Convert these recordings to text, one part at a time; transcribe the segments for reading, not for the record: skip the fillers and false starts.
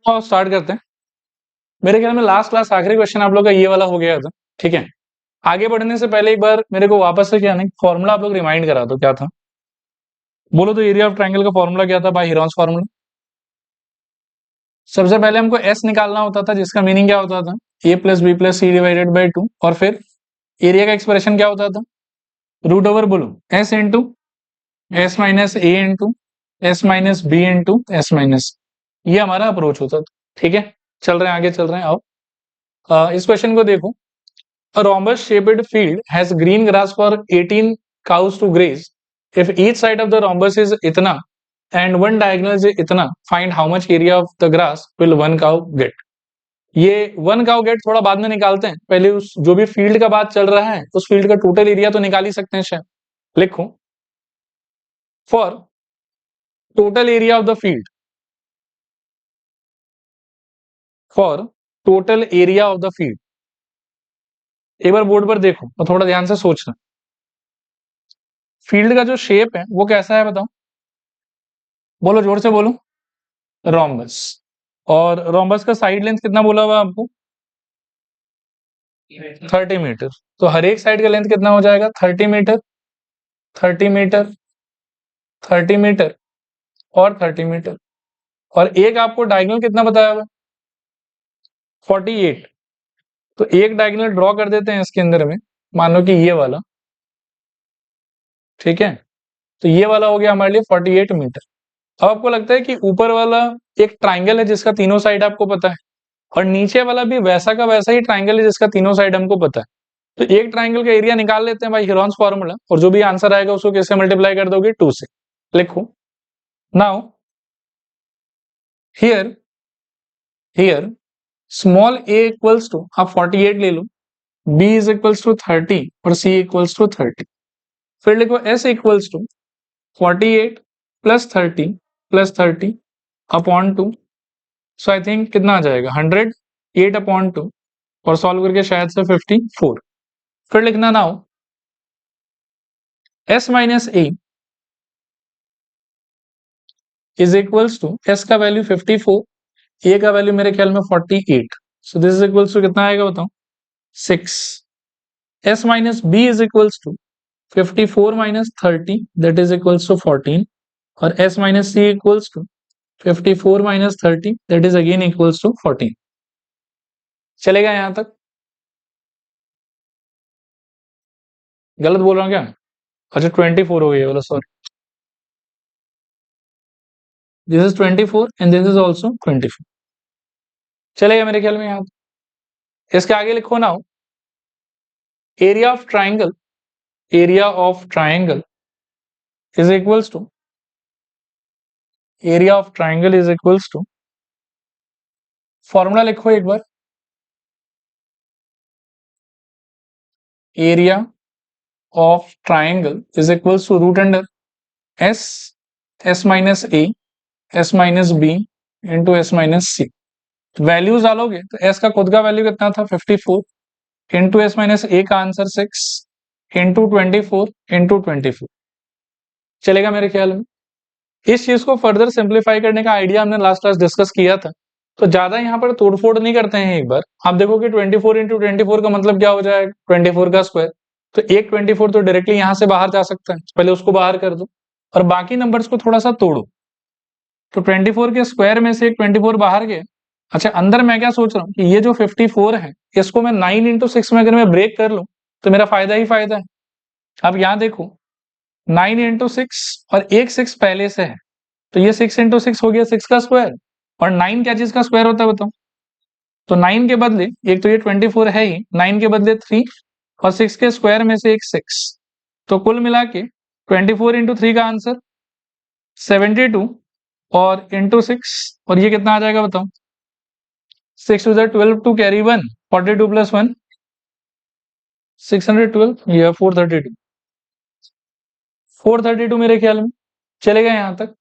तो स्टार्ट करते हैं। मेरे ख्याल में लास्ट क्लास आखिरी क्वेश्चन आप लोग का ये वाला हो गया था। ठीक है, आगे बढ़ने से पहले एक बार मेरे को वापस से क्या नहीं फॉर्मूला आप लोग रिमाइंड करा दो, क्या था बोलो तो। एरिया ऑफ ट्रायंगल का फॉर्मूला क्या था? By Heron's formula. सबसे पहले हमको एस निकालना होता था, जिसका मीनिंग क्या होता था? A plus b plus c divided by 2। और फिर एरिया का एक्सप्रेशन क्या होता था? रूट ओवर बोलो s into s minus a into s minus b into s minus. ये हमारा अप्रोच होता था। ठीक है, चल रहे हैं आगे, चल रहे हैं। आओ इस क्वेश्चन को देखो। A rhombus shaped field has green grass for 18 cows to graze. If each side of the rhombus is itna and one diagonal is itna, find how much area of the grass will one cow get. ये one cow gate थोड़ा बाद में निकालते हैं, पहले उस जो भी फील्ड का बात चल रहा है उस फील्ड का टोटल एरिया तो निकाल ही सकते हैं शायद। लिखो for total area of the field, for total area of the field. एक बार बोर्ड पर देखो और थोड़ा ध्यान से सोचना। फील्ड का जो शेप है वो कैसा है बताओ, बोलो जोर से बोलो। रोम्बस। और रोम्बस का साइड लेंथ कितना बोला हुआ आपको? 30 मीटर। तो हर एक साइड का लेंथ कितना हो जाएगा? 30 मीटर, 30 मीटर, 30 मीटर और 30 मीटर। और एक आपको डायगोनल कितना बताया हुआ? 48। तो एक डायगोनल ड्रॉ कर देते हैं इसके अंदर में, मान लो कि ये वाला। ठीक है, तो ये वाला हो गया हमारे लिए 48 मीटर। अब आपको लगता है कि ऊपर वाला एक ट्राइंगल है जिसका तीनों साइड आपको पता है, और नीचे वाला भी वैसा का वैसा ही ट्राइंगल है जिसका तीनों साइड हमको पता है। तो एक ट्राइंगल का एरिया निकाल लेते हैं भाई हीरोन्स फॉर्मूला, और जो भी आंसर आएगा उसको किससे मल्टीप्लाई कर दोगे? 2 से। लिखो now here, here small a equals to, आप 48 ले लो, b इज इक्वल्स टू 30 और c इक्वल्स टू 30। फिर लिखो s equals to 48 plus 30 plus 30 upon 2। So I think कितना आ जाएगा? 100, 8 अपॉन 2, और सॉल्व करके शायद से 54। फिर लिखना now s minus a is equals to, s का वैल्यू 54, a का वैल्यू मेरे ख्याल में 48। So this is equals to कितना आएगा बताओ? 6। s minus b is equals to 54 minus 30 that is equals to 14, और s minus c equals to 54 minus 30 that is again equals to 14। चलेगा यहां तक? गलत बोल रहा हूँ क्या? अच्छा 24 हो गया बोला, sorry. This is 24 and this is also 24। चलेगा मेरे ख्याल में यहां। इसके आगे लिखो ना, area of triangle, area of triangle is equals to, area of triangle is equals to, formula लिखो एक बार। Area of triangle is equals to root under s, s minus a, s minus b into s minus c. Values डालोगे तो S का खुद का value कितना था? 54 इंटू एस माइनस ए का आंसर 6 इंटू 24 इंटू 24। चलेगा मेरे ख्याल में? इस चीज को फर्दर सिंप्लीफाई करने का आइडिया हमने लास्ट क्लास डिस्कस किया था, तो ज्यादा यहाँ पर तोड़फोड़ नहीं करते हैं। एक बार आप देखो कि 24 इंटू 24 का मतलब क्या हो जाएगा? 24 का स्क्वायर। तो एक 24 तो डायरेक्टली यहाँ से बाहर जा सकता है, पहले उसको बाहर कर दो और बाकी नंबर्स को थोड़ा सा तोड़ो। तो 24 के स्क्वायर में से एक 24 बाहर गया। अच्छा, अंदर मैं क्या सोच रहा हूँ कि ये जो 54 है इसको मैं 9 इंटू 6 में अगर मैं ब्रेक कर लूँ तो मेरा फायदा ही फायदा है। अब यहाँ देखो 9 इंटू 6 और एक 6 पहले से है, तो ये 6 इंटू 6 हो गया 6 का स्क्वायर। और 9 क्या चीज का स्क्वायर होता है बताओ? तो 9 के बदले, एक तो ये 24 है ही, 9 के बदले 3 और 6 के स्क्वायर में से एक 6। तो कुल मिला के 24 इंटू 3 का आंसर 72 और इंटू 6, और ये कितना आ जाएगा बताओ? 6 टू 12 टू कैरी 1, 42 प्लस 1 612, या 432, 432 मेरे ख्याल में। चलेगा यहां तक?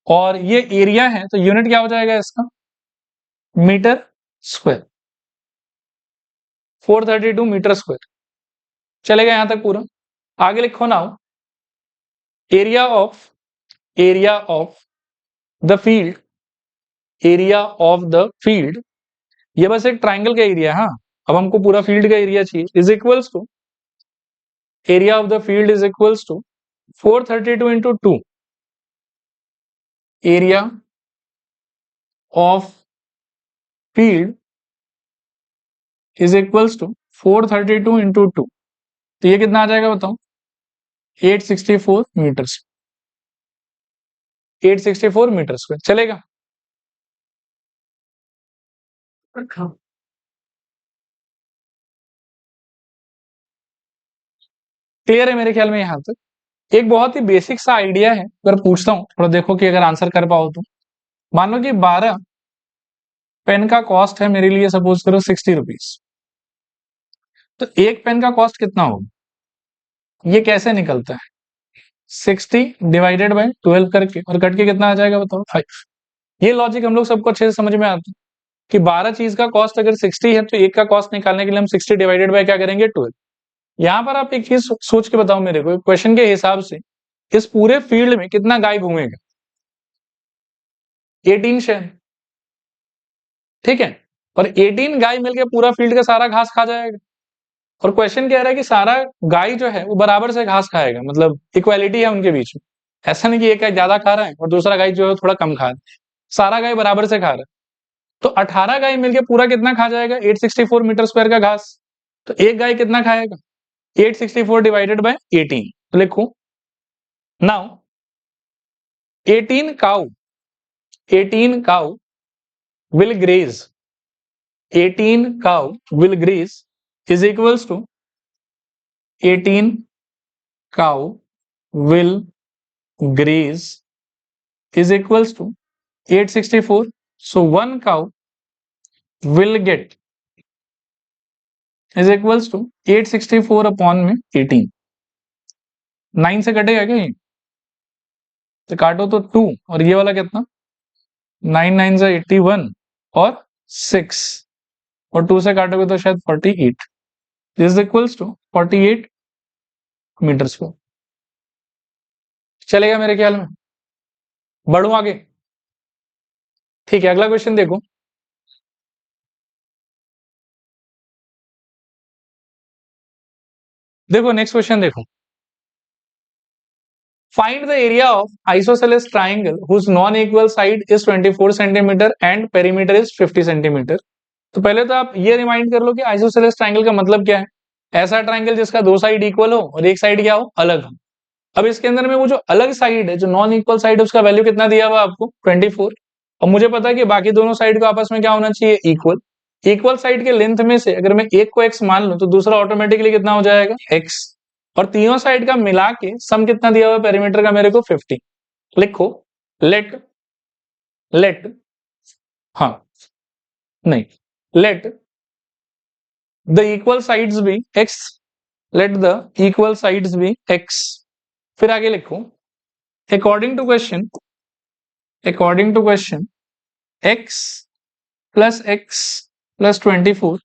और ये एरिया है तो यूनिट क्या हो जाएगा इसका? Metre square. 432 metre square. चलेगा यहां तक पूरा? आगे लिखो now, area of the field area of the field, ये बस एक ट्राइंगल का एरिया है, हाँ, अब हमको पूरा फील्ड का एरिया चाहिए, is equals to area of the field is equals to 432 into 2, area of field is equals to 432 into 2, तो ये कितना आ जाएगा बताओ, 864 मीटर्स, 864 मीटर स्क्वायर चलेगा। क्लियर है मेरे ख्याल में यहां तक। एक बहुत ही बेसिक सा आइडिया है, अगर पूछता हूं थोड़ा देखो कि अगर आंसर कर पाओ तो। मान लो कि 12 पेन का कॉस्ट है मेरे लिए, सपोज करो 60 रुपीज, तो एक पेन का कॉस्ट कितना होगा, ये कैसे निकलता है, 60 डिवाइडेड बाई 12 करके, और कट के कितना आ जाएगा बताओ, 5। ये लॉजिक हम लोग सबको अच्छे से समझ में आता है कि 12 चीज का कॉस्ट अगर 60 है तो एक का कॉस्ट निकालने के लिए हम 60 डिवाइडेड बाय क्या करेंगे, 12। यहाँ पर आप एक चीज सोच के बताओ मेरे को, क्वेश्चन के हिसाब से इस पूरे फील्ड में कितना गाय घूमेगा, 18 शेर, ठीक है, और 18 गाय मिलकर पूरा फील्ड का सारा घास खा जाएगा। और क्वेश्चन कह रहा है कि सारा गाय जो है वो बराबर से घास खाएगा, मतलब इक्वालिटी है उनके बीच में, ऐसा नहीं कि एक गाय ज्यादा खा रहा है और दूसरा गाय जो है थोड़ा कम खा रहा है, सारा गाय बराबर से खा रहा है। तो 18 गाय मिलके पूरा कितना खा जाएगा, 864 मीटर स्क्वायर का घास। तो एक गाय कितना खाएगा, 864 डिवाइडेड बाय 18, तो लिखो now 18 cow, 18 cow will graze, 18 cow will graze is equals to 18 cow will graze is equals to 864, so one cow will get is equals to 864 upon में 18, 9 से कटेगा क्या ये, तो काटो तो 2, और ये वाला कितना, 9 9 से 81 और 6, और 2 से काटोगे तो शायद 48, this is equals to 48 metre square. चलेगा मेरे ख्याल में, बढ़ू आगे, ठीक है, अगला क्वेश्चन देखो। देखो नेक्स्ट क्वेश्चन देखो, find the area of isosceles triangle whose non equal side is 24 centimetre and perimeter is 50 centimetre. तो पहले तो आप ये रिमाइंड कर लो कि आइसोसेलेस ट्राइंगल का मतलब क्या है, ऐसा ट्राइंगल जिसका दो साइड इक्वल हो और एक साइड क्या हो, अलग हो। अब इसके अंदर में वो जो अलग साइड है, जो नॉन इक्वल साइड है, उसका वैल्यू कितना दिया हुआ आपको, 24, और मुझे पता है कि बाकी दोनों साइड को आपस में क्या होना चाहिए, इक्वल। इक्वल साइड के लेंथ में से अगर मैं एक को x मान लूं तो दूसरा ऑटोमेटिकली कितना हो जाएगा, x, और तीनों साइड का मिला के सम कितना दिया हुआ पेरीमीटर का मेरे को, 50। लिखो लेट लेट हाँ नहीं let the equal sides be x, let the equal sides be x, फिर आगे लिखो according to question, according to question x plus x plus 24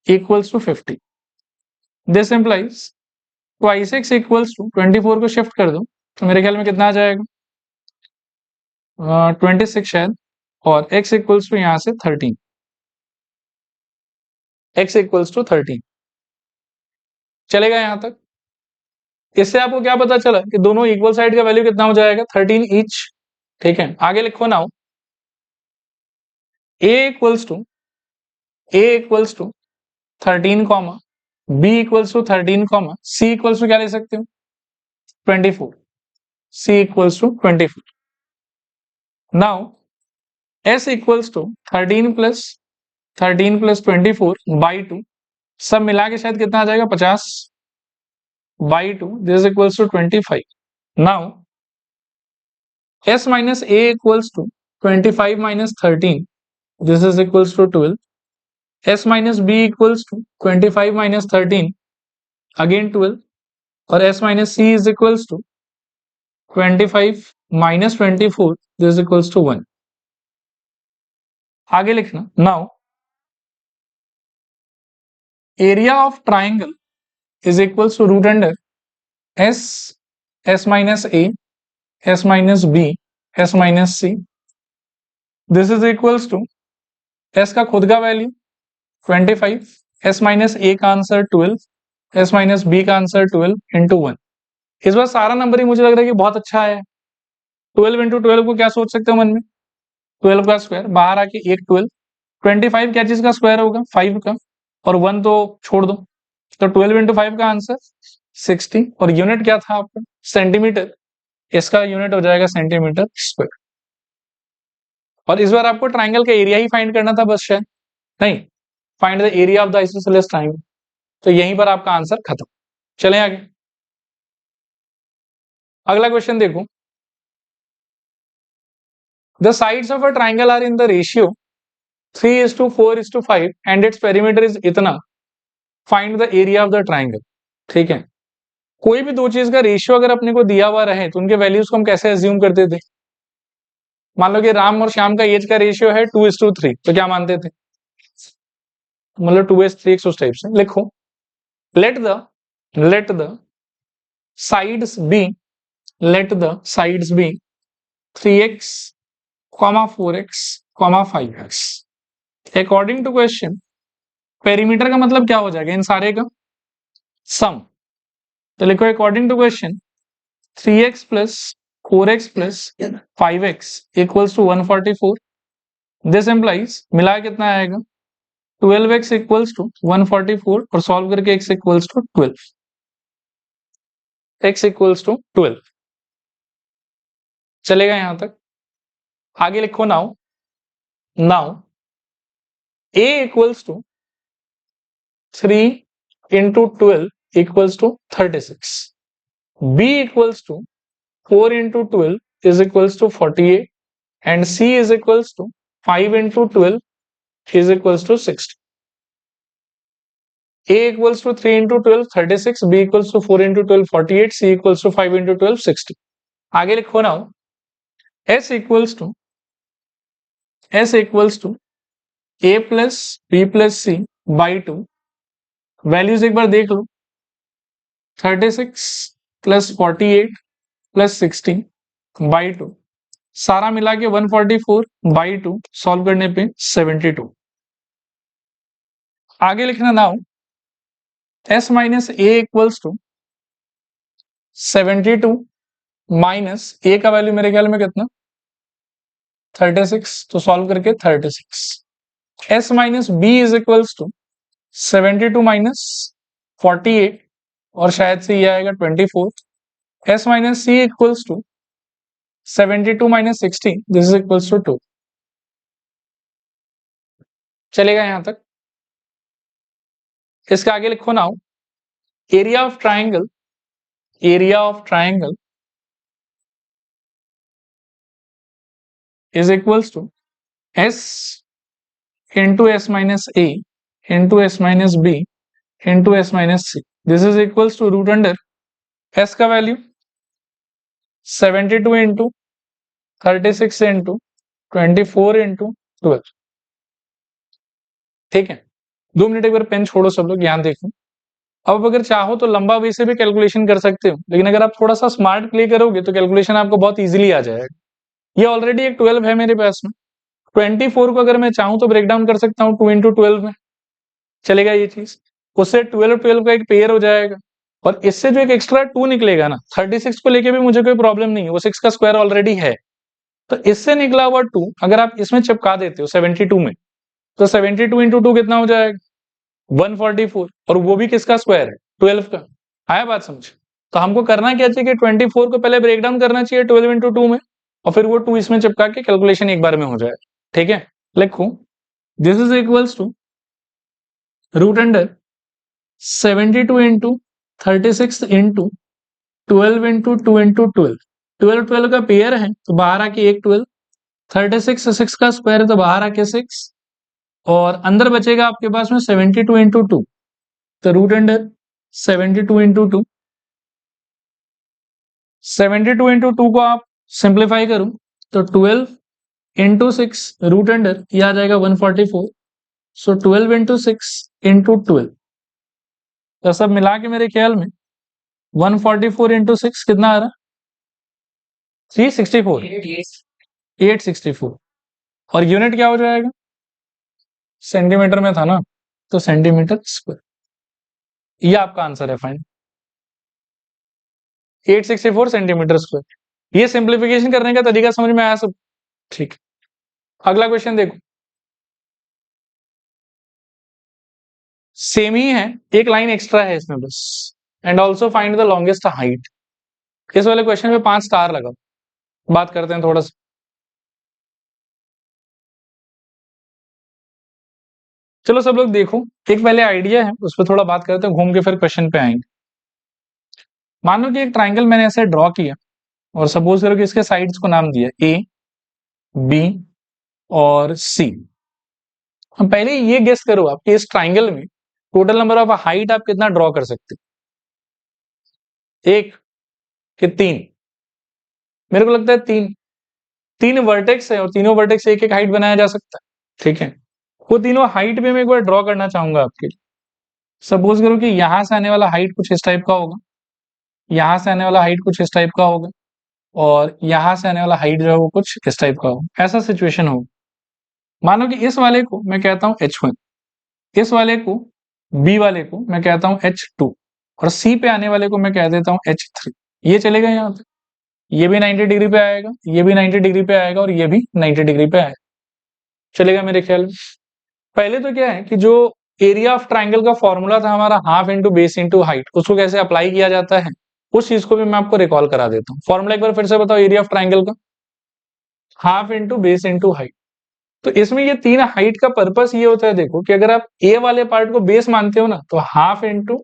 equals to 50, this implies twice x equals to 24 को shift कर दो तो मेरे ख्याल में कितना आ जाएगा, 26 शायद, और x इक्वल्स टू यहां से 13, x इक्वल्स टू 13 चलेगा यहां तक। इससे आपको क्या पता चला कि दोनों इक्वल साइड का वैल्यू कितना हो जाएगा, 13 ईच, ठीक है। आगे लिखो now a equals to 13 comma b equals to 13 comma c equals to क्या ले सकते हो, 24, c equals to 24। Now s equals to 13 plus 24 by 2, सब मिला के शायद कितना आ जाएगा, 50 by 2, this equals to 25। Now s minus a equals to 25 minus 13, this is equals to 12, s minus b equals to 25 minus 13 again 12, और s minus c is equals to 25 minus 24, this equals to 1। आगे लिखना now area of triangle is equals to root under s, s minus a, s minus b, s minus c, this is equals to s का खुद का value 25, s minus a का answer 12, s minus b का answer 12 into 1। इस बार सारा number ही मुझे लग रहा है कि बहुत अच्छा है। 12 इंटू 12 को क्या सोच सकते हो मन में, 12 का स्क्वायर, बाहर आके एक 12, 25 क्या चीज का स्क्वायर होगा, 5 का, और 1 तो छोड़ दो, तो 12 इंटू 5 का आंसर 60, और यूनिट क्या था आपका, सेंटीमीटर, इसका यूनिट हो जाएगा सेंटीमीटर स्क्वायर। और इस बार आपको ट्राइंगल का एरिया ही फाइंड करना था बस, शायद नहीं, find the area of the isosceles triangle, तो यहीं पर आपका आंसर खत्म। चलें आगे, अगला क्वेश्चन देखो, the sides of a triangle are in the ratio 3:4:5 and its perimeter is इतना, find the area of the triangle. ठीक है, कोई भी दो चीज का रेशियो अगर अपने को दिया हुआ रहे तो उनके वैल्यूज को हम कैसे एज्यूम करते थे। मान लो कि राम और श्याम का एज का रेशियो है 2:3, तो क्या मानते थे, मतलब 2:3 उस टाइप से लिखो, let the sides be, let the sides be 3x, 4x, 5x। According to question perimeter का मतलब क्या हो जाएगा इन सारे का सम, तो लिखो according to question 3x plus 4x plus 5x equals to 144। This implies मिला कितना आएगा 12x इक्वल्स टू 144, और सॉल्व करके x equals to 12, x equals to 12। चलेगा यहां तक, आगे लिखो now a equals to 3 into 12 equals to 36, b equals to 4 into 12 is equals to 48, and c is equals to 5 into 12 is equals to 60। a equals to 3 into 12 36, b equals to 4 into 12 48, c equals to 5 into 12 60। आगे लिखो now s equals to a plus b plus c by 2, values एक बार देख लो, 36 plus 48 plus 60 by 2, सारा मिला के 144 by 2, solve करने पे 72। आगे लिखना now s minus a equals to 72 minus a का वैल्यू मेरे ख्याल में कितना 36, तो सॉल्व करके 36। s minus b is equals to 72 minus 48, और शायद से ये आएगा 24। s minus c equals to 72 minus 60, this is equals to 2। चलेगा यहां तक, इसका आगे लिखो now area of triangle is equals to s into s minus a into s minus b into s minus c। this is equals to root under s का value 72 into 36 into 24 into 12। ठीक है, 2 minute एक बार pen छोड़ो सब लोग, यहाँ देखो। अब अगर चाहो तो लंबा वे से भी कैलकुलेशन कर सकते हो, लेकिन अगर आप थोड़ा सा स्मार्ट प्ले करोगे तो कैलकुलेशन आपको बहुत इजीली आ जाएगा। ये ऑलरेडी एक 12 है मेरे पास में, 24 को अगर मैं चाहूं तो ब्रेक डाउन कर सकता हूँ 2 इंटू 12 में, चलेगा ये चीज, उससे 12 का एक पेयर हो जाएगा, और इससे जो एक एक्स्ट्रा 2 निकलेगा ना 36 को लेके भी मुझे कोई प्रॉब्लम नहीं है, वो 6 का स्क्वायर ऑलरेडी है, तो इससे निकला हुआ 2 अगर आप इसमें चिपका देते हो 72 में, तो 72 इंटू 2 कितना हो जाएगा 144, और वो भी किसका स्क्वायर है 12 का। आया बात समझ, तो हमको करना क्या चाहिए कि 24 को पहले ब्रेक डाउन करना चाहिए 12 इंटू 2 में, और फिर वो 2 इसमें चिपका के कैलकुलेशन एक बार में हो जाए। ठीक है, लिखो this is equals to root under 72 into 36 into 12 into 2 into 12, 12 का पेयर है तो बाहर आके एक 12, 36 6 का स्क्वायर है तो बाहर आके 6, और अंदर बचेगा आपके पास में 72 इंटू 2, तो रूट अंडर 72 इंटू 2, 72 इंटू 2 को आप सिंप्लीफाई करो तो 12 इंटू 6 रूट अंडर ये आ जाएगा 144, सो 12 इंटू 6 इंटू 12, तो सब मिला के मेरे ख्याल में 144 इंटू 6 कितना आ रहा 364, 864, और यूनिट क्या हो जाएगा, सेंटीमीटर में था ना, तो सेंटीमीटर स्क्वायर। ये आपका आंसर है फाइन, 864 सेंटीमीटर स्क्वायर। ये सिंप्लीफिकेशन करने का तरीका समझ में आया सब, ठीक। अगला क्वेश्चन देखो, सेम ही है, एक लाइन एक्स्ट्रा है इसमें बस। And also find the longest height. इस वाले क्वेश्चन में 5 स्टार लगा। बात करते हैं थोड़ा सा, चलो सब लोग देखो, एक पहले आइडिया है उस पर थोड़ा बात करते हैं, घूम के फिर क्वेश्चन पे आएंगे। मान लो कि एक ट्राइंगल मैंने ऐसे ड्रॉ किया और सपोज करो कि इसके साइड्स को नाम दिया ए, बी और सी। हम पहले ये गेस करो आप कि इस ट्राइंगल में टोटल नंबर ऑफ हाइट आप कितना ड्रॉ कर सकते, एक कि तीन? मेरे को लगता है तीन। तीन वर्टेक्स है और तीनों वर्टेक्स से एक एक हाइट बनाया जा सकता है, ठीक है। वो तीनों हाइट में मैं एक बार ड्रॉ करना चाहूंगा आपके लिए। सपोज करो कि यहां से आने वाला हाइट कुछ इस टाइप का होगा, यहां से आने वाला हाइट कुछ इस टाइप का होगा, और यहां से आने वाला हाइट जो है वो कुछ इस टाइप का होगा। ऐसा सिचुएशन हो, मानो कि इस वाले को मैं कहता हूं H1, इस वाले को बी वाले को मैं कहता हूं H2, और सी पे आने वाले को मैं कह देता हूं H3। ये चलेगा यहाँ पे, ये भी 90 डिग्री पे आएगा, ये भी 90 डिग्री पे आएगा, और ये भी 90 डिग्री पे आएगा, चलेगा मेरे ख्याल में। पहले तो क्या है कि जो एरिया ऑफ ट्राइंगल का फॉर्मूला था हमारा, half into base into height, उसको कैसे अप्लाई किया जाता है उस चीज को भी मैं आपको रिकॉल करा देता हूँ। फॉर्मूला एक बार फिर से बताओ, एरिया ऑफ ट्राइंगल का half into base into height. तो इसमें ये तीन हाइट का पर्पस ये होता है, देखो कि अगर आप ए वाले पार्ट को बेस मानते हो ना, तो हाफ इंटू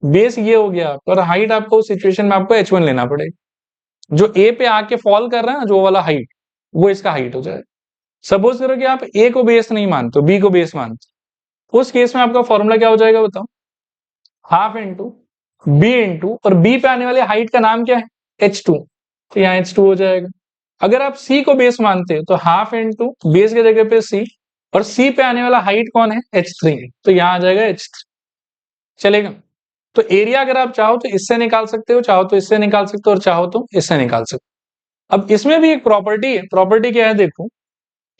बेस ये हो गया, और हाइट आपको उस सिचुएशन में आपको H1 लेना पड़ेगा। जो ए पे आके फॉल कर रहा है ना, जो वाला हाइट, वो इसका हाइट हो जाएगा। सपोज करो कि आप ए को बेस नहीं मानते, बी को बेस मानते, उस केस में आपका फॉर्मूला क्या हो जाएगा बताओ, हाफ इंटू बी इंटू, और बी पे आने वाले हाइट का नाम क्या है, H2, तो यहाँ H2 हो जाएगा। अगर आप सी को बेस मानते हो तो हाफ इंटू बेस की जगह पे सी, और सी पे आने वाला हाइट कौन है, H3, तो यहाँ आ जाएगा H3, चलेगा। तो एरिया अगर आप चाहो तो इससे निकाल सकते हो, चाहो तो इससे निकाल सकते हो, और चाहो तो इससे निकाल सकते हो। अब इसमें भी एक प्रॉपर्टी है, प्रॉपर्टी क्या है देखो,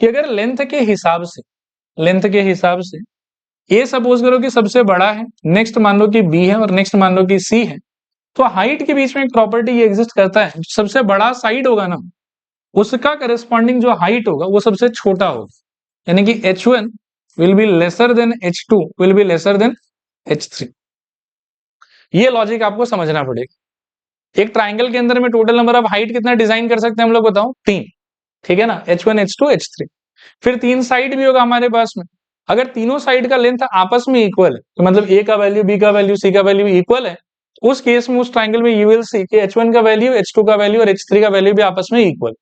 कि अगर लेंथ के हिसाब से, लेंथ के हिसाब से ए सपोज करो कि सबसे बड़ा है, नेक्स्ट मान लो कि बी है, और नेक्स्ट मान लो कि सी है, तो हाइट के बीच में एक प्रॉपर्टी ये एग्जिस्ट करता है, सबसे बड़ा साइड होगा ना, उसका करस्पॉन्डिंग जो हाइट होगा वो सबसे छोटा होगा, यानी कि H1 will be lesser than H2 will be lesser than H3। ये लॉजिक आपको समझना पड़ेगा। एक ट्राइंगल के अंदर में टोटल नंबर ऑफ हाइट कितना डिजाइन कर सकते हैं हम लोग बताओ, तीन, ठीक है ना, H1 H2 H3। फिर तीन साइड भी होगा हमारे पास में। अगर तीनों साइड का लेंथ आपस में इक्वल है, तो मतलब ए का वैल्यू, बी का वैल्यू, सी का वैल्यू इक्वल है, उस केस में उस ट्राइंगल में यू विल सी कि H1 का वैल्यू, H2 का वैल्यू और H3 का वैल्यू भी आपस में इक्वल।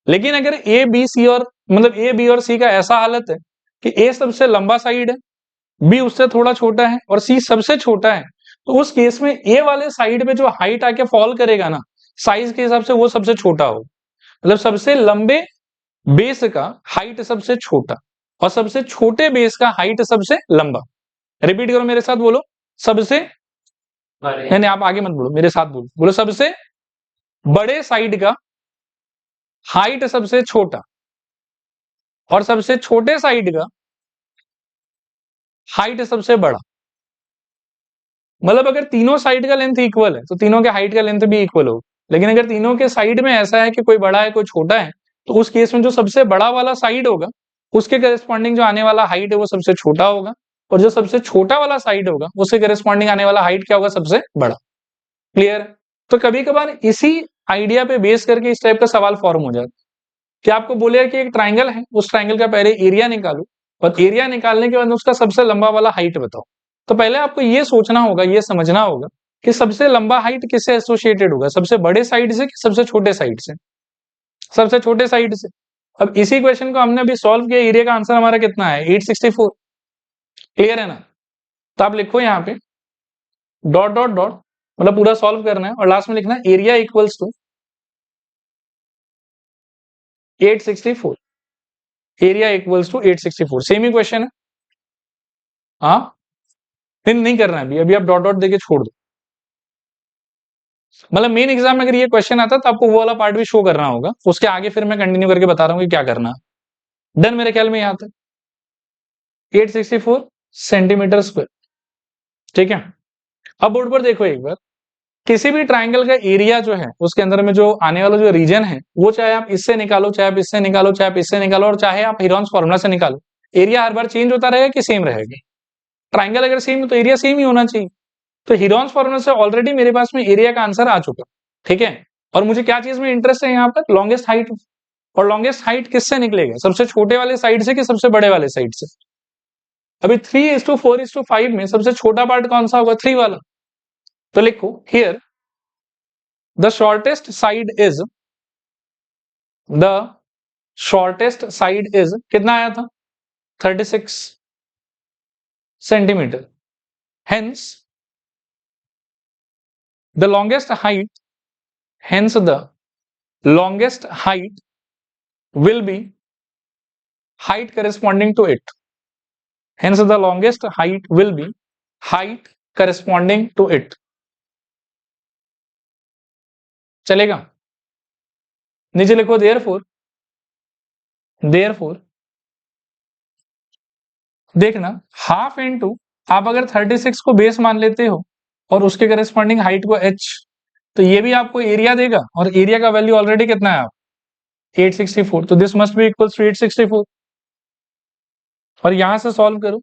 लेकिन अगर ए बी सी और मतलब ए बी और सी का ऐसा हालत है कि ए सबसे लंबा साइड है, बी उससे थोड़ा छोटा है, और सी सबसे छोटा है, तो उस केस में ए वाले साइड पे जो हाइट आके फॉल करेगा ना, साइज के हिसाब से वो सबसे छोटा हो, मतलब सबसे लंबे बेस का हाइट सबसे छोटा, और सबसे छोटे बेस का हाइट सबसे लंबा। रिपीट करो मेरे साथ, बोलो सबसे, नहीं नहीं आप आगे मत बोलो, मेरे साथ बोलो, बोलो सबसे बड़े साइड का हाइट सबसे छोटा, और सबसे छोटे साइड का हाइट सबसे बड़ा। मतलब अगर तीनों साइड का लेंथ इक्वल है तो तीनों के हाइट का लेंथ भी इक्वल हो, लेकिन अगर तीनों के साइड में ऐसा है कि कोई बड़ा है कोई छोटा है, तो उस केस में जो सबसे बड़ा वाला साइड होगा उसके करस्पॉन्डिंग जो आने वाला हाइट है वो सबसे छोटा होगा, और जो सबसे छोटा वाला साइड होगा उससे करस्पॉन्डिंग आने वाला हाइट क्या होगा, सबसे बड़ा। क्लियर? तो कभी कभार इसी आइडिया पे बेस करके इस टाइप का सवाल फॉर्म हो जाता है कि आपको बोलेगा कि एक ट्राइंगल है, उस ट्राइंगल का पहले एरिया निकालो, और एरिया निकालने के बाद उसका सबसे लंबा वाला हाइट बताओ। तो पहले आपको ये सोचना होगा, ये समझना होगा कि सबसे लंबा हाइट किससे एसोसिएटेड होगा, सबसे बड़े साइड से कि सबसे छोटे साइड से, सबसे छोटे साइड से। अब इसी क्वेश्चन को हमने अभी सॉल्व किया, एरिया का आंसर हमारा कितना है, 864। क्लियर है ना? तो आप लिखो यहाँ पे डॉट डॉट डॉट, मतलब पूरा सॉल्व करना है, और लास्ट में लिखना है area equals to 864, area equals to 864। Same ही क्वेश्चन है, हाँ नहीं करना है अभी, अभी आप डॉट डॉट देके छोड़ दो। मतलब मेन एग्जाम में अगर ये क्वेश्चन आता तो आपको वो वाला पार्ट भी शो करना होगा, उसके आगे फिर मैं कंटिन्यू करके बता रहा हूँ कि क्या करना है। डन मेरे ख्याल में यहां तक 864 सेंटीमीटर स्क्वायर। ठीक है, अब बोर्ड पर देखो एक बार, किसी भी ट्राइंगल का एरिया जो है उसके अंदर में जो आने वाला जो रीजन है वो चाहे आप इससे निकालो, चाहे आप इससे निकालो, चाहे आप इससे निकालो, और चाहे आप हीरोन्स फॉर्मूला से निकालो, एरिया हर बार चेंज होता रहेगा कि सेम रहेगा? ट्राइंगल अगर सेम है तो एरिया सेम ही होना चाहिए। तो हीरोन्स फॉर्मूला से ऑलरेडी मेरे पास में एरिया का आंसर आ चुका। ठीक है, और मुझे क्या चीज में इंटरेस्ट है यहाँ पर? Longest height. और लॉन्गेस्ट हाइट किससे निकलेगा? सबसे छोटे वाले साइड से कि सबसे बड़े वाले साइड से? अभी 3:4:5 में सबसे छोटा पार्ट कौन सा होगा? 3 वाला। तो लिखो here the shortest side is, the shortest side is कितना आया था? 36 centimetre. Hence the longest height, hence the longest height will be height corresponding to it. Hence the longest height will be height corresponding to it. चलेगा? नीचे लिखो therefore देखना half into, आप अगर 36 को बेस मान लेते हो और उसके करेस्पॉन्डिंग हाइट को h, तो ये भी आपको एरिया देगा, और एरिया का वैल्यू ऑलरेडी कितना है? आप 864, तो this must be equals to 864। और यहां से सॉल्व करो,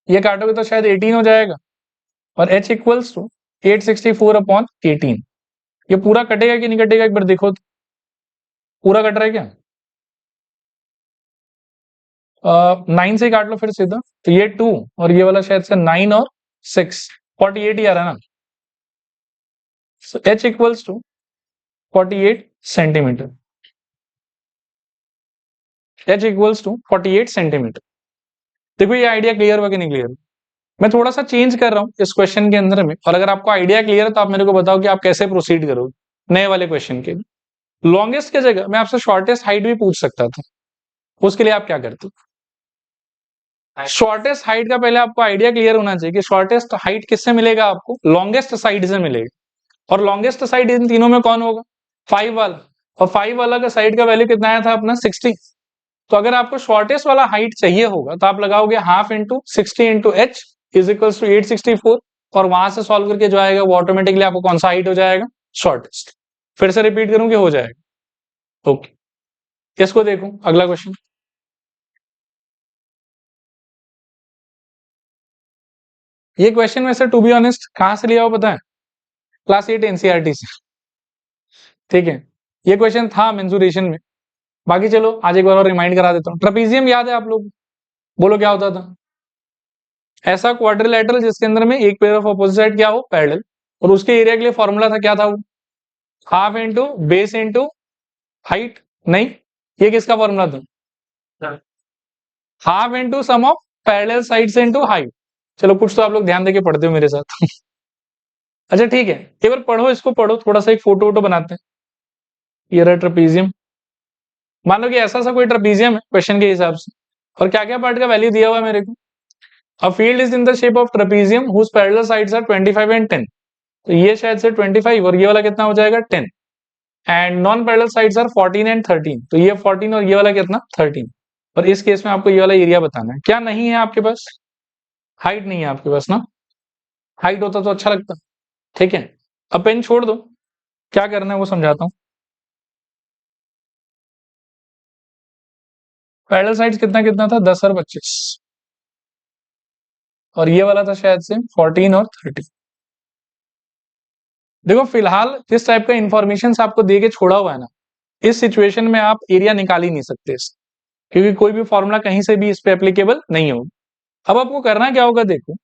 ये काटोगे तो शायद 18 हो जाएगा, और h इक्वल्स टू 864/18। ये पूरा कटेगा कि नहीं कटेगा? एक बार देखो तो, पूरा कट रहा है क्या? 9 से काट लो फिर सीधा, तो ये 2 और ये वाला शायद से 9 और 6, 48 ही आ रहा है ना। So h equals to 48 centimetre. h equals to 48 centimetre. देखो ये आइडिया क्लियर हुआ कि नहीं क्लियर? मैं थोड़ा सा चेंज कर रहा हूँ इस क्वेश्चन के अंदर में, और अगर आपको आइडिया क्लियर है तो आप मेरे को बताओ कि आप कैसे प्रोसीड करोगे नए वाले क्वेश्चन के। लॉन्गेस्ट की जगह मैं आपसे शॉर्टेस्ट हाइट भी पूछ सकता था, उसके लिए आप क्या करते? शॉर्टेस्ट हाइट का पहले आपको आइडिया क्लियर होना चाहिए कि शॉर्टेस्ट हाइट किससे मिलेगा? आपको लॉन्गेस्ट साइड से मिलेगा। और लॉन्गेस्ट साइड इन तीनों में कौन होगा? 5 वाला। और 5 वाला का साइड का वैल्यू कितना आया था अपना? 60। तो अगर आपको शॉर्टेस्ट वाला हाइट चाहिए होगा तो आप लगाओगे half into 60 into h is equals to 864, और वहां से सॉल्व करके जो आएगा वो ऑटोमेटिकली आपको कौन सा हाइट हो जाएगा? शॉर्टेस्ट। फिर से रिपीट करूं कि हो जाएगा? ओके, इसको देखो अगला क्वेश्चन। ये क्वेश्चन वैसे टू बी ऑनेस्ट कहां से लिया हो पता है? क्लास 8 एनसीईआरटी से। ठीक है, ये क्वेश्चन था मेंसुरेशन में। बाकी चलो आज एक बार और रिमाइंड करा देता हूँ। ट्रेपेजियम याद है आप लोग? बोलो क्या होता था? ऐसा क्वाड्रिलेटरल जिसके अंदर में एक पेयर ऑफ अपोजिट साइड क्या हो? पैरेलल। और उसके एरिया के लिए फॉर्मूला था क्या था वो? Half into base into height. नहीं, ये किसका फॉर्मूला था? Half into sum of parallel sides into height. चलो कुछ तो आप लोग ध्यान देके पढ़ते हो मेरे साथ। अच्छा ठीक है, एक बार पढ़ो, इसको पढ़ो थोड़ा सा, एक फोटो वोटो बनाते हैं। ये रहा ट्रेपेजियम। मान लो कि ऐसा सा कोई ट्रेपेजियम है क्वेश्चन के हिसाब से, और क्या क्या पार्ट का वैल्यू दिया हुआ है मेरे को? A field is in the shape of trapezium whose parallel sides are 25 and 10। तो ये शायद से 25 और ये वाला कितना हो जाएगा? 10। And non parallel sides are 14 and 13। तो ये 14 और ये वाला कितना? 13। और इस केस में आपको ये वाला एरिया बताना है। क्या नहीं है आपके पास? हाइट नहीं है आपके पास ना। हाइट होता तो अच्छा लगता। ठीक है, अब पेन छोड़ दो, क्या करना है वो समझाता हूँ। पैरेलल साइड्स कितना कितना था? 10 और 25, और ये वाला था शायद से 14 और 13। देखो फिलहाल जिस टाइप का इंफॉर्मेशन आपको दे के छोड़ा हुआ है ना, इस सिचुएशन में आप एरिया निकाल ही नहीं सकते क्योंकि कोई भी फॉर्मूला कहीं से भी इस पे एप्लीकेबल नहीं होगा। अब आपको करना क्या होगा? देखो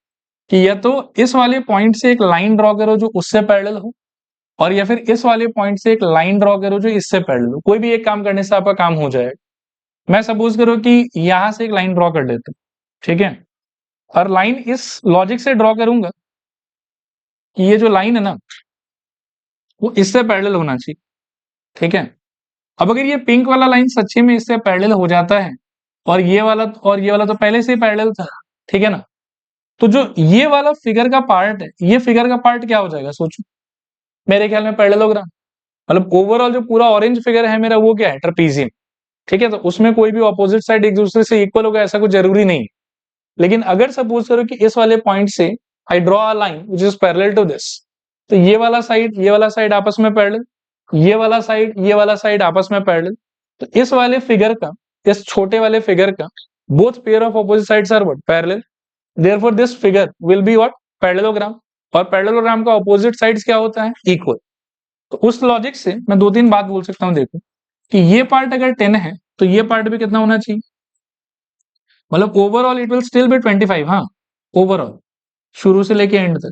कि या तो इस वाले पॉइंट से एक लाइन ड्रॉ करो जो उससे पैरेलल हो, और या फिर इस वाले पॉइंट से एक लाइन ड्रॉ करो जो इससे पैरेलल हो। कोई भी एक काम करने से आपका काम हो जाएगा। मैं सपोज करो कि यहां से एक लाइन ड्रॉ कर देता हूं, ठीक है, और लाइन इस लॉजिक से ड्रॉ करूंगा कि ये जो लाइन है ना वो इससे पैरेलल होना चाहिए। ठीक है, अब अगर ये पिंक वाला लाइन सच्ची में इससे पैरेलल हो जाता है, और ये वाला तो पहले से ही पैरेलल था, ठीक है ना, तो जो ये वाला फिगर का पार्ट है, ये फिगर का पार्ट क्या हो जाएगा? सोचो, मेरे ख्याल में पैरेललोग्राम। मतलब ओवरऑल जो पूरा ऑरेंज फिगर है मेरा वो क्या है? ट्रेपेजियम। ठीक है, तो उसमें कोई भी ऑपोजिट साइड एक दूसरे से इक्वल होगा ऐसा कुछ जरूरी नहीं। लेकिन अगर सपोज करो कि इस वाले पॉइंट से I draw a line which is parallel to this, तो ये वाला साइड आपस में पैरेलल, ये वाला साइड आपस में पैरेलल, तो इस वाले फिगर का, इस छोटे वाले फिगर का both pair of opposite sides are what, parallel, therefore this figure will be what, parallelogram. और पैरेललोग्राम का ऑपोजिट साइड्स क्या होता है, इक्वल। तो उस लॉजिक से मैं दो तीन बात बोल सकता हूं, देखो कि ये पार्ट अगर 10 है तो ये पार्ट भी कितना होना चाहिए, मतलब overall it will still be 25, हाँ ओवरऑल शुरू से लेके एंड तक।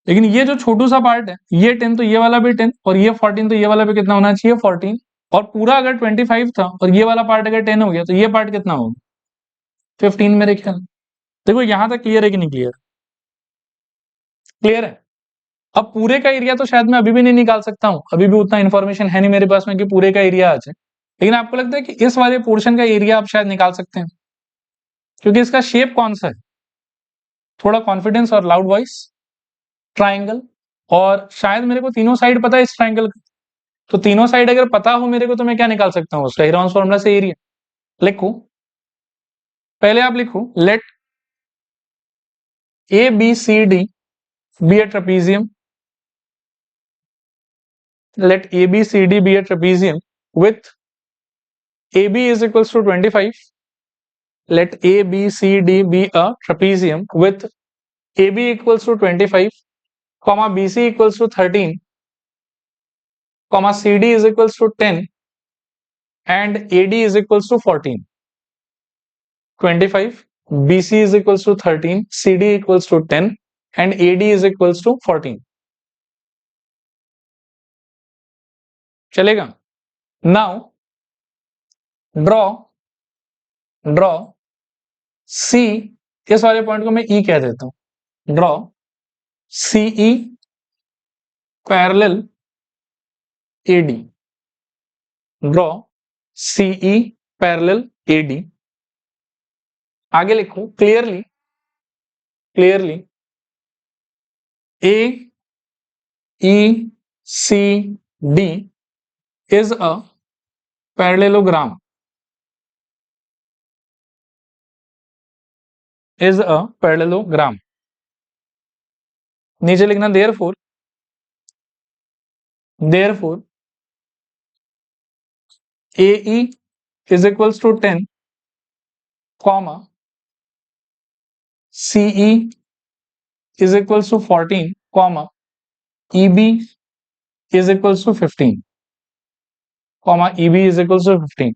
लेकिन ये जो छोटू सा पार्ट है, ये 10 तो ये वाला भी 10, और ये 14 तो ये वाला भी कितना होना चाहिए, 14। और पूरा अगर 25 था और ये वाला पार्ट अगर 10 हो गया तो ये पार्ट कितना होगा, 15 मेरे ख्याल। देखो यहां तक क्लियर है कि नहीं क्लियर, क्लियर है। अब पूरे का एरिया तो शायद मैं अभी भी नहीं निकाल सकता हूं, अभी भी उतना इन्फॉर्मेशन है नहीं मेरे पास में कि पूरे का एरिया आ जाए, लेकिन आपको लगता है कि इस वाले पोर्शन का एरिया आप शायद निकाल सकते हैं, क्योंकि इसका शेप कौन सा है, थोड़ा कॉन्फिडेंस और लाउड वॉइस, ट्राइंगल। और शायद मेरे को तीनों साइड पता है इस ट्राइंगल का, तो तीनों साइड अगर पता हो मेरे को तो मैं क्या निकाल सकता हूँ, उसका हेरोन्स फॉर्मूला से एरिया। लिखो, पहले आप लिखो, let A B C D be a trapezium, let ABCD be a trapezium with AB is equals to 25. Let ABCD be a trapezium with AB equals to 25, comma BC equals to 13, comma CD is equals to 10, and AD is equals to 14. 25, BC is equals to 13, CD equals to 10, and AD is equals to 14. चलेगा? Now draw C, इस वाले point को मैं E कह देता हूं, draw CE parallel AD, draw CE parallel AD। आगे लिखो, clearly AECD is a parallelogram, नीचे लिखना therefore AE is equals to 10, comma CE is equals to 14, comma EB is equals to 15, comma EB is equals to 15।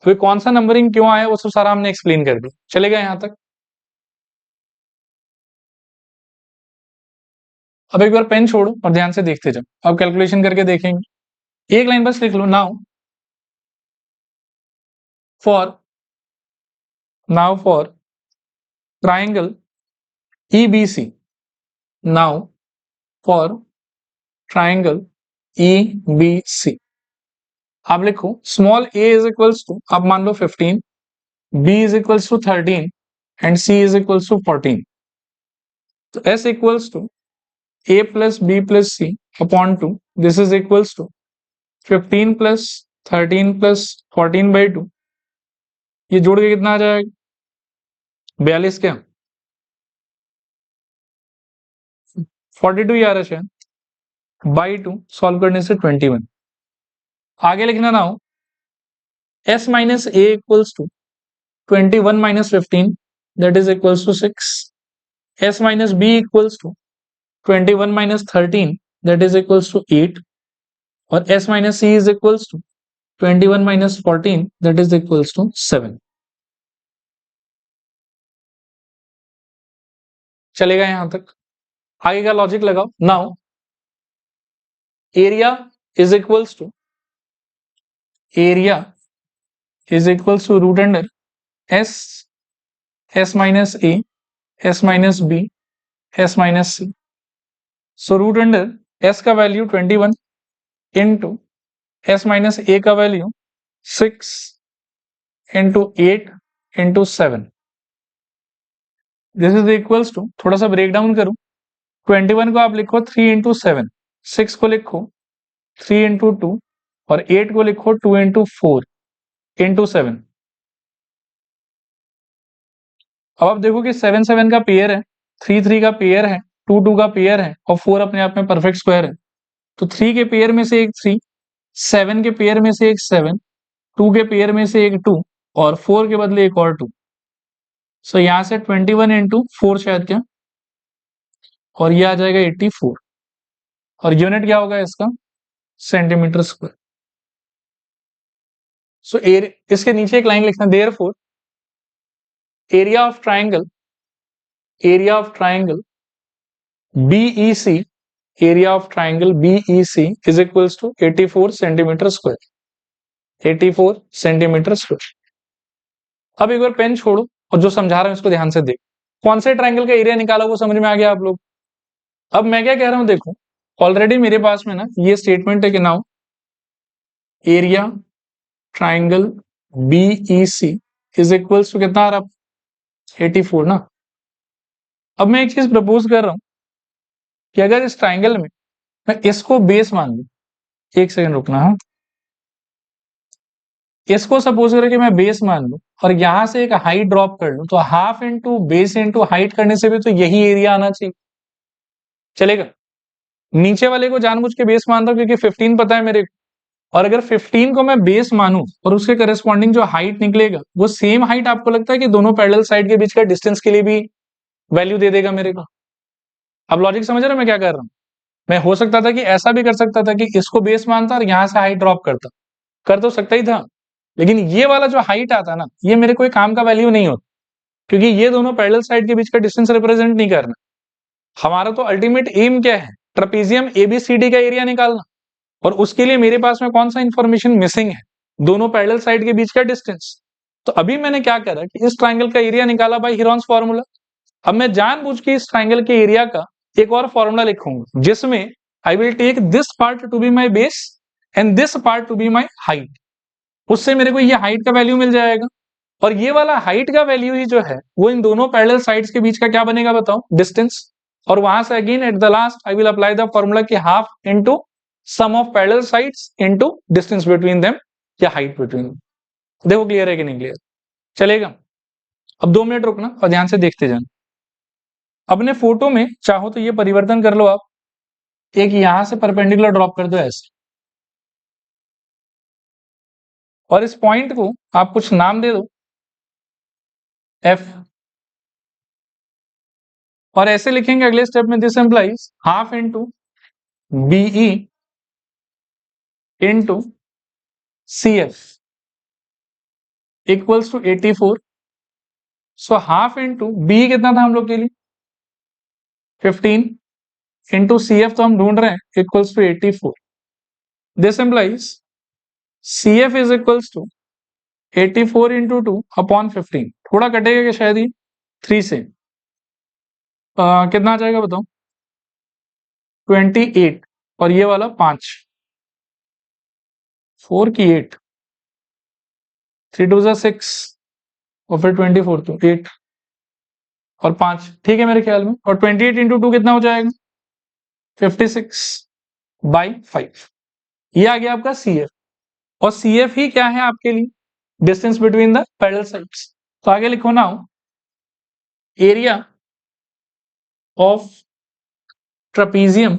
तो कौन सा numbering क्यों आया वो सब सारा हमने एक्सप्लेन कर दिया, चलेगा यहां तक। अब एक बार पेन छोड़ो और ध्यान से देखते जाओ, अब कैलकुलेशन करके देखेंगे। एक लाइन बस लिख लो, now for triangle EBC, now for triangle EBC आप लिखो, small a is equals to, आप मान लो 15, b is equals to 13 and c is equals to 14। तो s equals to a plus b plus c upon 2, this is equals to 15 plus 13 plus 14/2, ये जोड़ के कितना आ जाएगा, 42 क्या 42 ही आ रहा है, बाई 2 सॉल्व करने से 21। आगे लिखना ना हो, s minus a equals to 21 minus 15 that is equals to 6, s minus b equals to 21 minus 13 that is equals to 8, और s minus c is equals to 21 minus 14 that is equals to 7। चलेगा यहां तक, आगे का logic लगाओ। Now area is equals to root under s minus a, s minus b, s minus c। So root under s का value 21 into s minus a का value 6 into 8 into 7, this is equals to, थोड़ा सा break down करूं, 21 को आप लिखो 3 into 7, 6 को लिखो 3 इंटू 2, और 8 को लिखो 2 इंटू 4 इंटू 7। अब आप देखो कि 7 7 का पेयर है, 3 3 का पेयर है, 2 2 का पेयर है और 4 अपने आप में परफेक्ट स्क्वायर है। तो 3 के पेयर में से एक 3, 7 के पेयर में से एक 7, 2 के पेयर में से एक 2 और 4 के बदले एक और 2। सो यहां से 21 इंटू 4 शायद क्या, और ये आ जाएगा 84 और यूनिट क्या होगा इसका, सेंटीमीटर स्क्वायर। सो इसके नीचे एक लाइन लिखना, therefore area of triangle BEC, area of triangle BEC is equals to 84 centimetre square, 84 centimetre square. अब एक बार पेन छोड़ो और जो समझा रहा हूं इसको ध्यान से देख। कौन से ट्राइंगल का एरिया निकाला वो समझ में आ गया आप लोग। अब मैं क्या कह रहा हूं देखो, ऑलरेडी मेरे पास में ना ये स्टेटमेंट है कि now area triangle BEC is equals to कितना आ रहा, 84 ना। अब मैं एक चीज प्रपोज कर रहा हूं कि अगर इस ट्राइंगल में मैं इसको बेस मान लू, एक सेकंड रुकना, हाँ, इसको सपोज करें कि मैं बेस मान लू और यहां से एक हाइट ड्रॉप कर लू, तो half into base into height करने से भी तो यही एरिया आना चाहिए, चलेगा। नीचे वाले को जानबूझ के बेस मान रहा हूं क्योंकि 15 पता है मेरे को, और अगर 15 को मैं बेस मानूं और उसके करस्पॉन्डिंग जो हाइट निकलेगा वो सेम हाइट आपको लगता है कि दोनों पैरेलल साइड के बीच का डिस्टेंस के लिए भी वैल्यू दे देगा मेरे को। अब लॉजिक समझ रहे हो मैं क्या कर रहा हूं। मैं हो सकता था कि ऐसा भी कर सकता था कि इसको बेस मानता और यहां से हाइट ड्रॉप करता, कर तो सकता ही था, लेकिन ये वाला जो हाइट आता ना ये मेरे कोई काम का वैल्यू नहीं होता, क्योंकि ये दोनों पैरेलल साइड के बीच का डिस्टेंस रिप्रेजेंट नहीं करना। हमारा तो अल्टीमेट एम क्या है, ट्रेपेजियम एबीसीडी का एरिया निकालना, और उसके लिए मेरे पास में कौन सा इंफॉर्मेशन मिसिंग है, दोनों पैरेलल साइड के बीच का डिस्टेंस। तो अभी मैंने क्या करा कि इस ट्राइंगल का एरिया निकाला बाय हीरोन्स फार्मूला। अब मैं जानबूझ के इस ट्राइंगल के एरिया का एक और फॉर्मूला लिखूंगा जिसमें I will take this part to be my base and this part to be my height. उससे मेरे को ये हाइट का वैल्यू मिल जाएगा, और ये वाला हाइट का वैल्यू ही जो है वो इन दोनों पैरेलल साइड्स के बीच का क्या बनेगा बताओ, डिस्टेंस। और वहां से again at the last I will apply the formula की half into sum of parallel sides into distance between them या हाइट बिटवीन देम। देखो क्लियर है कि नहीं क्लियर, चलेगा। अब 2 मिनट रुकना और ध्यान से देखते जाना। अपने फोटो में चाहो तो ये परिवर्तन कर लो आप, एक यहां से परपेंडिकुलर ड्रॉप कर दो ऐसे, और इस पॉइंट को आप कुछ नाम दे दो F, और ऐसे लिखेंगे अगले स्टेप में, this implies half into BE into CF equals to 84। So half into b कितना था हम लोग के लिए 15 इंटू CF तो हम ढूंढ रहे हैं equals to 84। This implies CF is equals to 84 into 2 upon 15, थोड़ा कटेगा कि शायद ये 3 से कितना आ जाएगा बताओ, 28, और ये वाला 5, 4 की 8, 3 2 जा 6 और फिर 24 तो 8 और 5, ठीक है मेरे ख्याल में। और 28 इंटू 2 कितना हो जाएगा 56 बाई 5। ये आ गया आपका CF, और CF ही क्या है आपके लिए, distance between the parallel sides. तो आगे लिखो now area of trapezium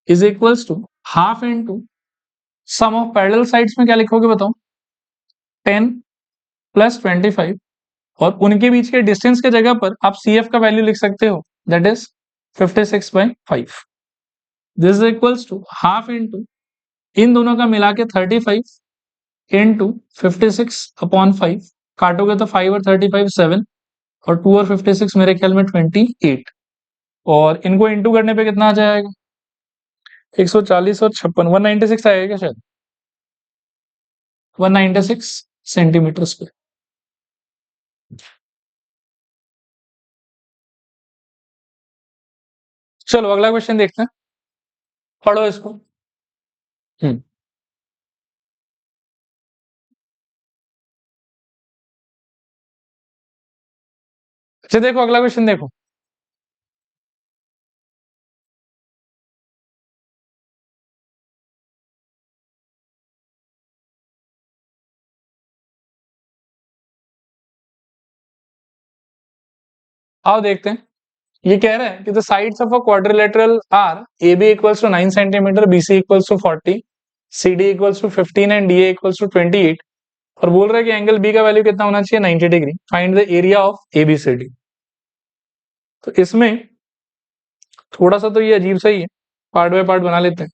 is equals to half into sum of parallel sides में क्या लिखोगे बताओ, 10 प्लस 25, और उनके बीच के डिस्टेंस के जगह पर आप CF का वैल्यू लिख सकते हो, that is 56 by 5। This is equals to half into इन दोनों का मिला के 35 इंटू 56 अपॉन 5, काटोगे तो 5 और 35 7, और 2 और 56 मेरे ख्याल में 28, और इनको इंटू करने पे कितना आ जाएगा 140 और 56, 196 आएगा क्या शायद, 196 सेंटीमीटर स्क्वायर। चलो अगला क्वेश्चन देखते हैं, पढ़ो इसको। अच्छा देखो अगला क्वेश्चन देखो, आओ देखते हैं। ये कह रहा है कि the sides of a quadrilateral are A B equals to 9 centimetre, B C equals to 40, C D equals to 15 and D A equals to 28, और बोल रहा है कि एंगल बी का वैल्यू कितना होना चाहिए, 90 degree. Find the area of A B C D. तो इसमें थोड़ा सा तो ये अजीब सा ही है, पार्ट बाय पार्ट बना लेते हैं।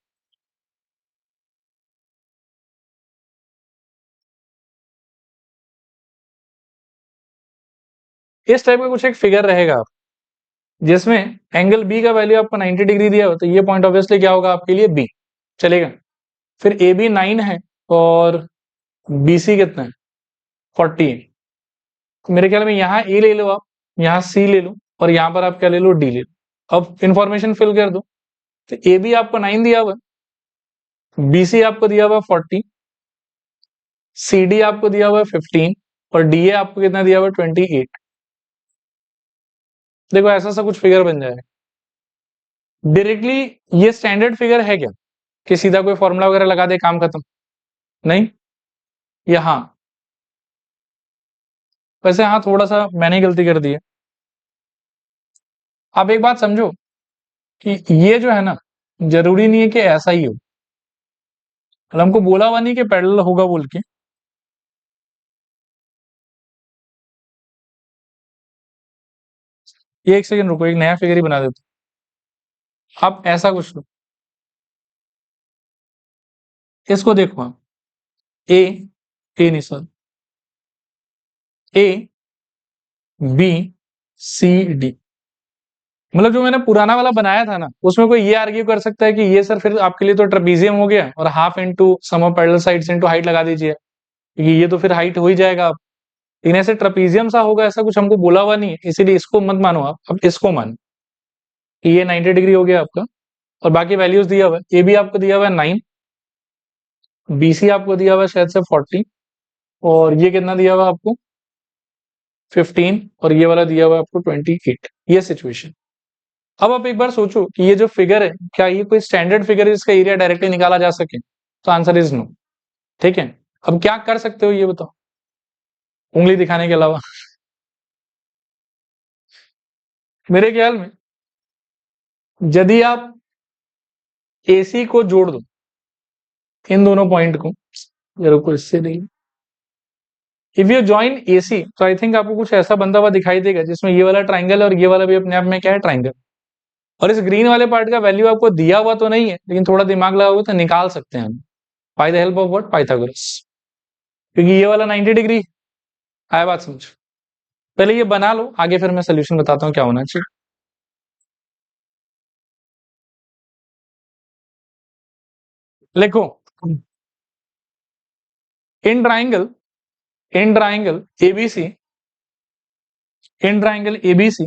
इस टाइप का कुछ एक फिगर रहेगा जिसमें एंगल बी का वैल्यू आपको 90 डिग्री दिया हो, तो ये पॉइंट ऑब्वियसली क्या होगा आपके लिए, बी चलेगा। फिर ए बी 9 है और बी सी कितना है, 40 है। तो मेरे ख्याल में यहाँ ए ले लो आप, यहाँ सी ले लो, और यहाँ पर आप क्या ले लो, डी ले लो। अब इंफॉर्मेशन फिल कर दो। तो ए बी आपको 9 दिया हुआ, बी सी आपको दिया हुआ 40, सी डी आपको दिया हुआ 15, और डी ए आपको कितना दिया हुआ 28। देखो ऐसा सा कुछ फिगर बन जाएगा। डायरेक्टली ये स्टैंडर्ड फिगर है क्या कि सीधा कोई फॉर्मूला वगैरह लगा दे काम खत्म, नहीं। यहाँ वैसे हाँ थोड़ा सा मैंने गलती कर दी है। आप एक बात समझो कि ये जो है ना, जरूरी नहीं है कि ऐसा ही हो। मतलब हमको बोला हुआ नहीं कि पैरेलल होगा बोल के। ये एक सेकंड रुको, एक नया फिगर ही बना देते हैं। आप ऐसा कुछ लो, इसको देखो आप, ए ए नहीं sir, A B C D. मतलब जो मैंने पुराना वाला बनाया था ना, उसमें कोई ये आर्ग्यू कर सकता है कि ये सर फिर आपके लिए तो ट्रेपीजियम हो गया, और half into sum of parallel sides into height लगा दीजिए, क्योंकि ये तो फिर हाइट हो ही जाएगा आप। लेकिन ऐसे ट्रेपीजियम सा होगा, ऐसा कुछ हमको बोला हुआ नहीं है, इसीलिए इसको मत मानो आप। अब इसको मानो कि ये 90 डिग्री हो गया आपका, और बाकी वैल्यूज दिया हुआ है। ए बी आपको दिया हुआ है 9, बी सी आपको दिया हुआ है शायद से 40, और ये कितना दिया हुआ है आपको 15, और ये वाला दिया हुआ है आपको 28। ये सिचुएशन। अब आप एक बार सोचो कि ये जो फिगर है, क्या ये कोई स्टैंडर्ड फिगर है जिसका एरिया डायरेक्टली निकाला जा सके? तो आंसर इज नो। ठीक है, अब क्या कर सकते हो ये बताओ, उंगली दिखाने के अलावा? मेरे ख्याल में यदि आप एसी को जोड़ दो, इन दोनों पॉइंट को, जरूर को इससे नहीं, इफ यू ज्वाइन एसी, तो आई थिंक आपको कुछ ऐसा बनता हुआ दिखाई देगा जिसमें ये वाला ट्राइंगल और ये वाला भी अपने आप में क्या है, ट्राइंगल। और इस ग्रीन वाले पार्ट का वैल्यू आपको दिया हुआ तो नहीं है, लेकिन थोड़ा दिमाग लगाओगे तो निकाल सकते हैं हम, by the help of what, Pythagoras. क्योंकि ये वाला 90 डिग्री आया, बात समझ। पहले ये बना लो, आगे फिर मैं सोल्यूशन बताता हूँ क्या होना चाहिए। लिखो, in triangle, in triangle ABC, in triangle ABC.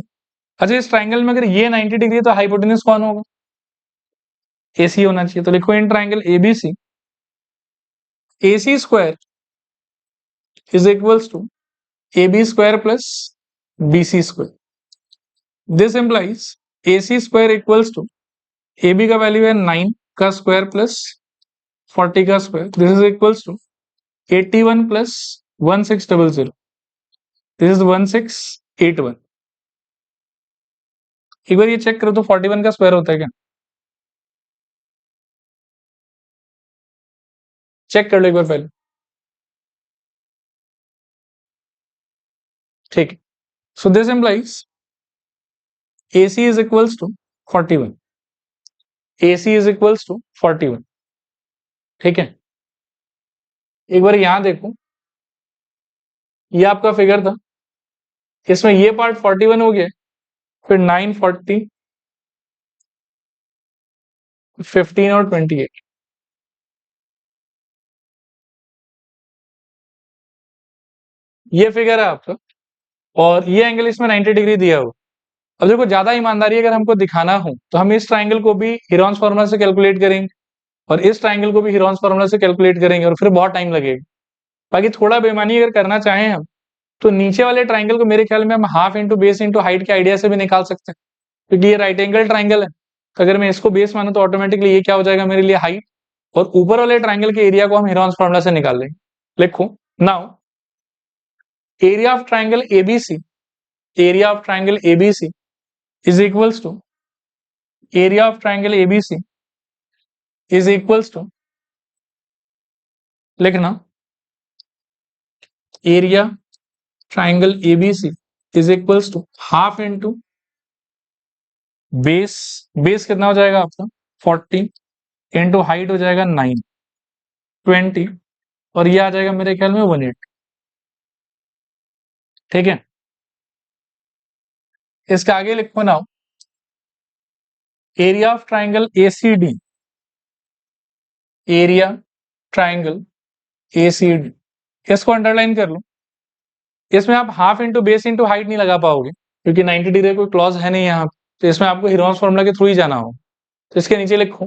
अच्छा, इस ट्राइंगल में अगर ये 90 डिग्री है तो हाइपोटेन्यूज कौन होगा, एसी होना चाहिए। तो लिखो in triangle ABC, AC square is equals to AB square plus BC square. This implies AC square equals to AB का वैल्यू है 9 का स्क्वायर प्लस 40 का square, this is equals to 81 plus 1600, this is 1681। एक बार ये check करो तो 41 का square होता है क्या, चेक कर लो एक बार पहले। ठीक है, so this implies AC is equals to 41, AC is equals to 41। ठीक है, एक बार यहां देखो, ये आपका फिगर था, इसमें ये पार्ट 41 हो गया, फिर 9, 40, 15 और 28। ये फिगर है आपका, और ये एंगल इसमें 90 डिग्री दिया हुआ। अब देखो, ज्यादा ईमानदारी अगर हमको दिखाना हो तो हम इस ट्राइंगल को भी हिरॉन्स फार्मूला से कैलकुलेट करेंगे, और इस ट्राइंगल को भी हिरॉन्स फार्मूला से कैलकुलेट करेंगे, और फिर बहुत टाइम लगेगा। बाकी थोड़ा बेईमानी अगर करना चाहें हम, तो नीचे वाले ट्राइंगल को मेरे ख्याल में हम half into base into height के आइडिया से भी निकाल सकते हैं, क्योंकि ये राइट एंगल ट्राइंगल है। तो अगर मैं इसको बेस मानू तो ऑटोमेटिकली ये क्या हो जाएगा मेरे लिए, हाइट। और ऊपर वाले ट्राइंगल के एरिया को हम हिरॉन्स फार्मूला से निकाल लेंगे। लिखो now, area of triangle ABC area of triangle ABC is equals to area of triangle ABC is equals to, लिखना, area triangle ABC is equals to half into base, base कितना हो जाएगा आपका 40 into height हो जाएगा 9, 20 और ये आ जाएगा मेरे ख्याल में 18। ठीक है, इसके आगे लिखो ना, area of triangle ACD, area triangle ACD, इसको अंडरलाइन कर लो। इसमें आप half into base into height नहीं लगा पाओगे क्योंकि 90 डिग्री कोई क्लॉज है नहीं यहाँ, तो इसमें आपको हीरोन्स फॉर्मूला के थ्रू ही जाना हो। तो इसके नीचे लिखो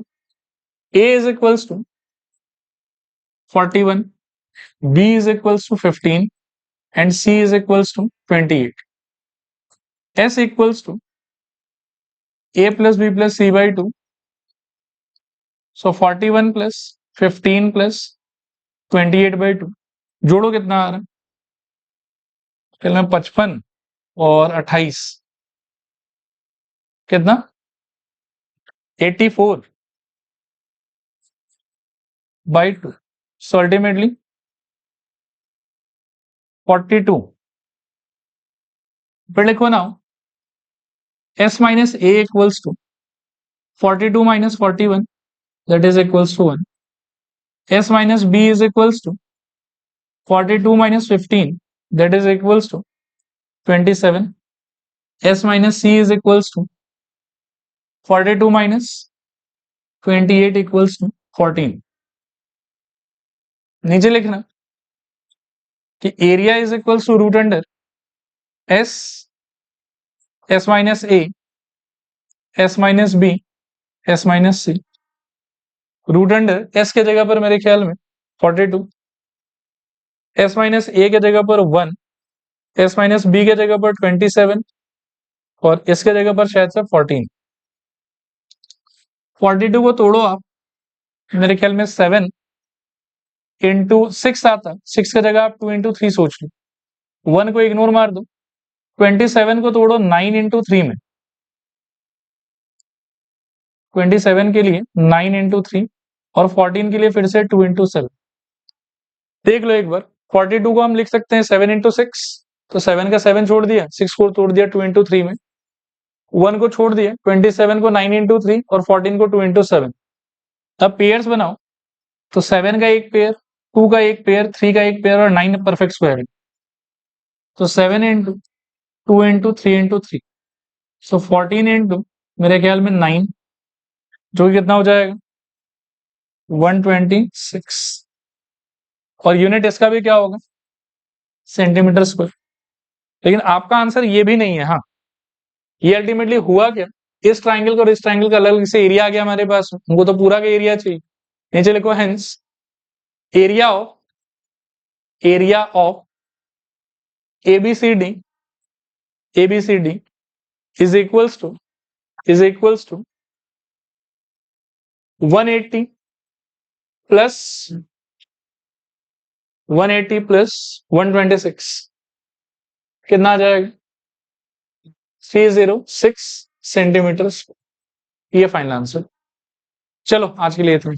a is equals to 41, b is equals to 15 and c is equals to 28, s equals to a plus b plus c by 2, so 41 plus 15 plus 28 by 2, जोड़ो कितना आ रहा है, चल 55 और 28 कितना 84 बाई 2, सो अल्टीमेटली 42। फिर लिखो ना s minus a equals to 42 minus 41 that is equals to 1, s minus b is equals to 42 minus 15 that is equals to 27, s minus c is equals to 42 minus 28 equals to 14। नीचे लिखना कि area is equals to root under s, s minus a, s minus b, s minus c, root under s के जगह पर मेरे ख्याल में 42, s minus a के जगह पर 1, s माइनस b के जगह पर 27 और इसके जगह पर शायद से 14। 42 को तोड़ो आप, मेरे ख्याल में 7 इंटू 6 आता, 6 की जगह आप 2 इंटू 3 सोच लो, 1 को इग्नोर मार दो, 27 को तोड़ो 9 इंटू 3 में, 27 के लिए 9 इंटू 3 और 14 के लिए फिर से 2 इंटू 7। देख लो एक बार, 42 को हम लिख सकते हैं 7 इंटू 6, तो 7 का 7 छोड़ दिया, 6 को तोड़ दिया 2 इंटू 3 में, 1 को छोड़ दिया, 27 को 9 इंटू 3 और 14 को 2 इंटू 7। अब पेयर्स बनाओ, तो 7 का एक पेयर, 2 का एक पेयर, 3 का एक पेयर और 9 परफेक्ट स्क्वायर है, तो 7 इंटू 2 इंटू 3 इंटू 3, सो 14 इंटू मेरे ख्याल में 9, जो कि कितना हो जाएगा 126, और यूनिट इसका भी क्या होगा सेंटीमीटर स्क्वायर। लेकिन आपका आंसर ये भी नहीं है। हाँ, ये अल्टीमेटली हुआ क्या, इस ट्राइंगल और इस ट्राइंगल का अलग से एरिया आ गया हमारे पास, हमको तो पूरा का एरिया चाहिए। नीचे लिखो hence area of ABCD is equals to 180 plus 126, कितना आ जाएगा 306 सेंटीमीटर। ये फाइनल आंसर। चलो आज के लिए इतना।